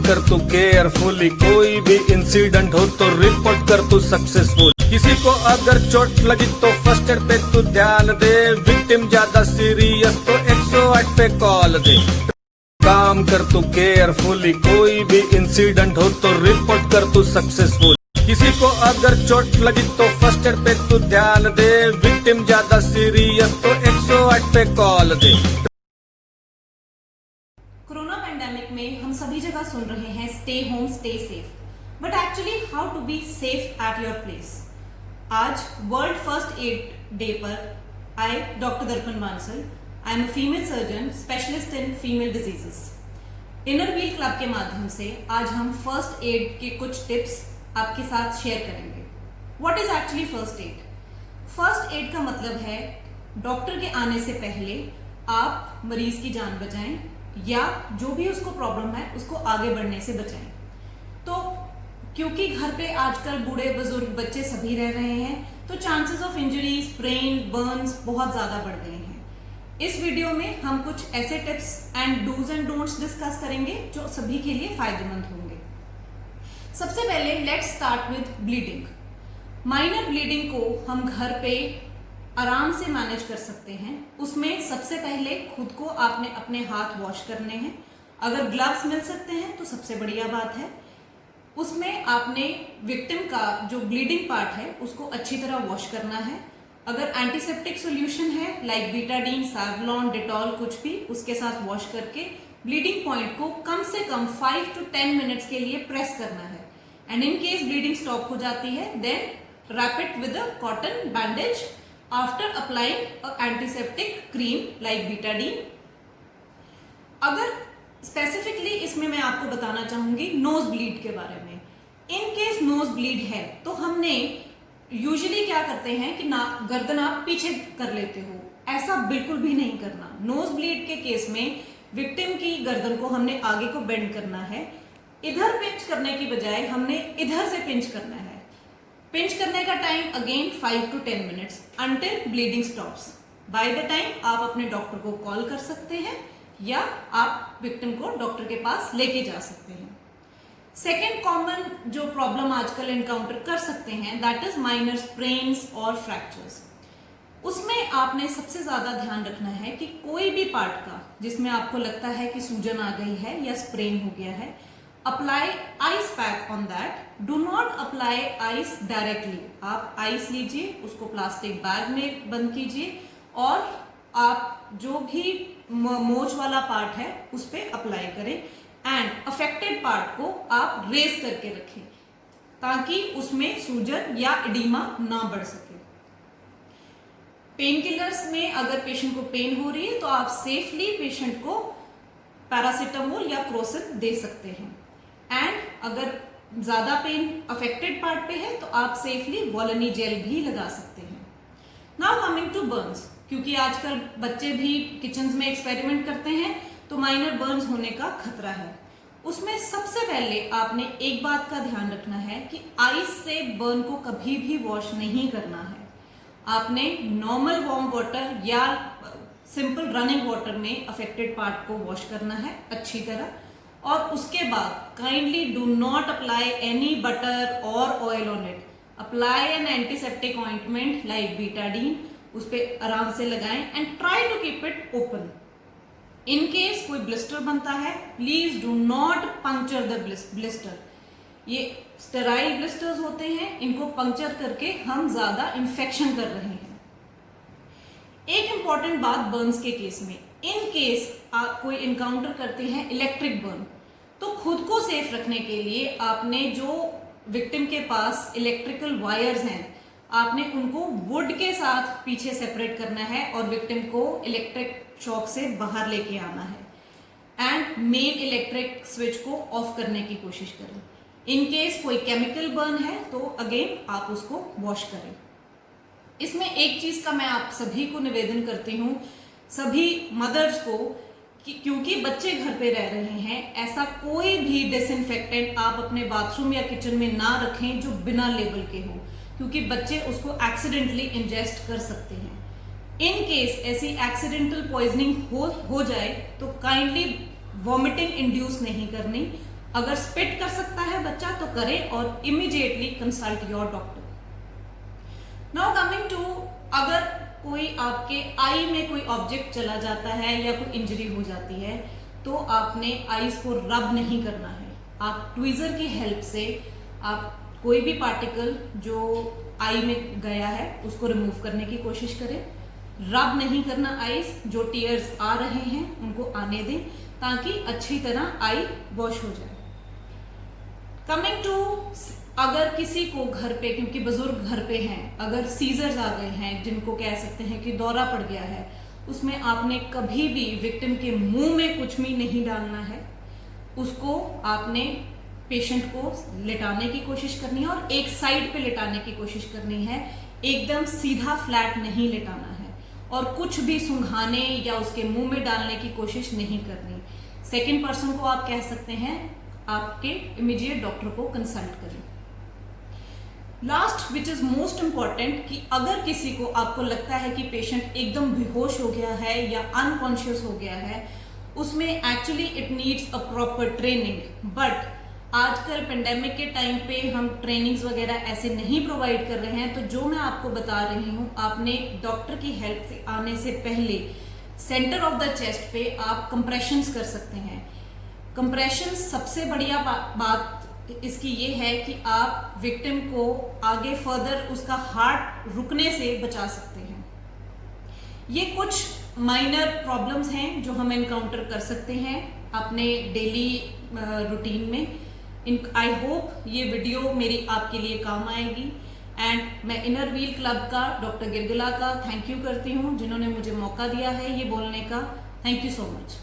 कर तू केयरफुली, कोई भी इंसिडेंट हो तो रिपोर्ट कर तू सक्सेसफुल। किसी को अगर चोट लगी तो फर्स्ट एड पे तू ध्यान दे, विक्टिम ज्यादा सीरियस तो 108 पे कॉल दे। काम कर तू केयरफुली, कोई भी इंसिडेंट हो तो रिपोर्ट कर तू सक्सेसफुल। किसी को अगर चोट लगी तो फर्स्ट एड पे तू ध्यान दे, विक्टिम ज्यादा सीरियस तो 108 पे कॉल दे। कोरोना पैंडेमिक में हम सभी जगह सुन रहे हैं stay home stay safe, but actually how to be safe at your place. आज वर्ल्ड फर्स्ट एड डे पर I doctor Darpan Bansal, I am a female surgeon specialist in female diseases. Inner wheel club के माध्यम से आज हम first aid के कुछ tips आपके साथ शेयर करेंगे। What is actually first aid? First aid का मतलब है डॉक्टर के आने से पहले आप मरीज की जान बचाएं या जो भी उसको प्रॉब्लम है उसको आगे बढ़ने से बचाएं। तो क्योंकि घर पे आजकल बूढ़े बुजुर्ग बच्चे सभी रह रहे हैं, तो chances of injury, sprain, Burns बहुत ज्यादा बढ़ गए हैं। इस वीडियो में हम कुछ ऐसे tips and dos and don'ts discuss करेंगे जो सभी के लिए फायदेमंद होंगे। सबसे पहले let's start with bleeding. Minor bleeding को हम घर पे आराम से मैनेज कर सकते हैं। उसमें सबसे पहले खुद को आपने अपने हाथ वॉश करने हैं। अगर ग्लव्स मिल सकते हैं तो सबसे बढ़िया बात है। उसमें आपने विक्टिम का जो ब्लीडिंग पार्ट है उसको अच्छी तरह वॉश करना है। अगर एंटीसेप्टिक सॉल्यूशन है लाइक बीटाडीन, सैवलॉन, डेटॉल कुछ भी, उसके साथ वॉश करके ब्लीडिंग पॉइंट को कम से कम 5 to 10 मिनट्स के लिए प्रेस करना है। And in case bleeding stop हो जाती है then wrap it with a cotton bandage after applying a antiseptic cream like Betadine. अगर स्पेसिफिकली इसमें मैं आपको बताना चाहूंगी नोज ब्लीड के बारे में। इन केस नोज ब्लीड है तो हमने यूजुअली क्या करते हैं कि ना गर्दन आप पीछे कर लेते हो, ऐसा बिल्कुल भी नहीं करना। नोज ब्लीड के केस में विक्टिम की गर्दन को हमने आगे को बेंड करना है। इधर पिंच करने की बजाय हमने इधर से पिंच करना है। पिंच करने का time again 5 to 10 minutes until bleeding stops. By the time आप अपने डॉक्टर को कॉल कर सकते हैं या आप विक्टिम को डॉक्टर के पास लेके जा सकते हैं। सेकेंड कॉमन जो प्रॉब्लम आजकल एनकाउंटर कर सकते हैं दैट इज माइनर स्प्रेन्स और फ्रैक्चर्स। उसमें आपने सबसे ज्यादा ध्यान रखना है कि कोई भी पार्ट का जिसमें आपको लगता है कि सूजन आ गई है या स्प्रेन हो गया है, apply ice pack on that. Do not apply ice directly. आप आइस लीजिए, उसको प्लास्टिक बैग में बंद कीजिए और आप जो भी मोच वाला पार्ट है उस पर अप्लाई करें एंड अफेक्टेड पार्ट को आप रेज करके रखें ताकि उसमें सूजन या एडिमा ना बढ़ सके। पेन किलर्स में अगर पेशेंट को पेन हो रही है तो आप सेफली पेशेंट को पैरासीटामोल या क्रोसिन दे सकते हैं। एंड अगर ज्यादा पेन अफेक्टेड पार्ट पे है तो आप सेफली वोलिनी जेल भी लगा सकते हैं। नाउ कमिंग टू बर्न्स, क्योंकि आजकल बच्चे भी किचन में एक्सपेरिमेंट करते हैं तो माइनर बर्न्स होने का खतरा है। उसमें सबसे पहले आपने एक बात का ध्यान रखना है कि आइस से बर्न को कभी भी वॉश नहीं करना है। आपने नॉर्मल वार्म वाटर या सिंपल रनिंग वाटर में अफेक्टेड पार्ट को वॉश करना है अच्छी तरह, और उसके बाद kindly do not apply any butter और oil on it. Apply an antiseptic ointment like Betadine, उस पर आराम से लगाएं and try to keep it open. In case कोई ब्लिस्टर बनता है please do not puncture the blister. ये स्टेराइल ब्लिस्टर्स होते हैं, इनको पंक्चर करके हम ज्यादा इंफेक्शन कर रहे हैं। एक इंपॉर्टेंट बात बर्न्स के केस में, इन केस आप कोई इनकाउंटर करते हैं इलेक्ट्रिक बर्न, तो खुद को सेफ रखने के लिए आपने जो विक्टिम के पास इलेक्ट्रिकल वायर्स हैं आपने उनको वुड के साथ पीछे सेपरेट करना है और विक्टिम को इलेक्ट्रिक शॉक से बाहर लेके आना है एंड मेन इलेक्ट्रिक स्विच को ऑफ करने की कोशिश करें। इन केस कोई केमिकल बर्न है तो अगेन आप उसको वॉश करें। इसमें एक चीज का मैं आप सभी को निवेदन करती हूँ, सभी मदर्स को, कि क्योंकि बच्चे घर पे रह रहे हैं, ऐसा कोई भी डिसइंफेक्टेंट आप अपने बाथरूम या किचन में ना रखें जो बिना लेबल के हो, क्योंकि बच्चे उसको एक्सीडेंटली इंजेस्ट कर सकते हैं। इन केस ऐसी एक्सीडेंटल पॉइजनिंग हो जाए तो काइंडली वॉमिटिंग इंड्यूस नहीं करनी, अगर स्पिट कर सकता है बच्चा तो करे और immediately consult your doctor. Now coming to, अगर कोई आपके आई में कोई ऑब्जेक्ट चला जाता है या कोई इंजरी हो जाती है तो आपने आईज को रब नहीं करना है। आप ट्वीजर की हेल्प से आप कोई भी पार्टिकल जो आई में गया है उसको रिमूव करने की कोशिश करें। रब नहीं करना आईज, जो टीयर्स आ रहे हैं उनको आने दें ताकि अच्छी तरह आई वॉश हो जाए। कमिंग टू, अगर किसी को घर पे, क्योंकि बुजुर्ग घर पे हैं, अगर सीजर्स आ गए हैं जिनको कह सकते हैं कि दौरा पड़ गया है, उसमें आपने कभी भी विक्टिम के मुंह में कुछ भी नहीं डालना है। उसको आपने पेशेंट को लेटाने की कोशिश करनी है और एक साइड पे लेटाने की कोशिश करनी है, एकदम सीधा फ्लैट नहीं लेटाना है और कुछ भी सुंघाने या उसके मुंह में डालने की कोशिश नहीं करनी। सेकेंड पर्सन को आप कह सकते हैं आपके इमीडिएट डॉक्टर को कंसल्ट करें। Last which is most important, कि अगर किसी को आपको लगता है कि पेशेंट एकदम बेहोश हो गया है या अनकॉन्शियस हो गया है, उसमें actually it needs a proper training. But आजकल पेंडेमिक के टाइम पे हम ट्रेनिंग्स वगैरह ऐसे नहीं प्रोवाइड कर रहे हैं, तो जो मैं आपको बता रही हूँ, आपने डॉक्टर की हेल्प से आने से पहले सेंटर ऑफ द चेस्ट पे आप कंप्रेशंस कर सकते हैं। कंप्रेशन सबसे बढ़िया बात इसकी ये है कि आप विक्टिम को आगे फर्दर उसका हार्ट रुकने से बचा सकते हैं। ये कुछ माइनर प्रॉब्लम्स हैं जो हम एनकाउंटर कर सकते हैं अपने डेली रूटीन में। आई होप ये वीडियो मेरी आपके लिए काम आएगी एंड मैं इनर व्हील क्लब का डॉक्टर गिरगिला का थैंक यू करती हूँ जिन्होंने मुझे मौका दिया है ये बोलने का। Thank you so much.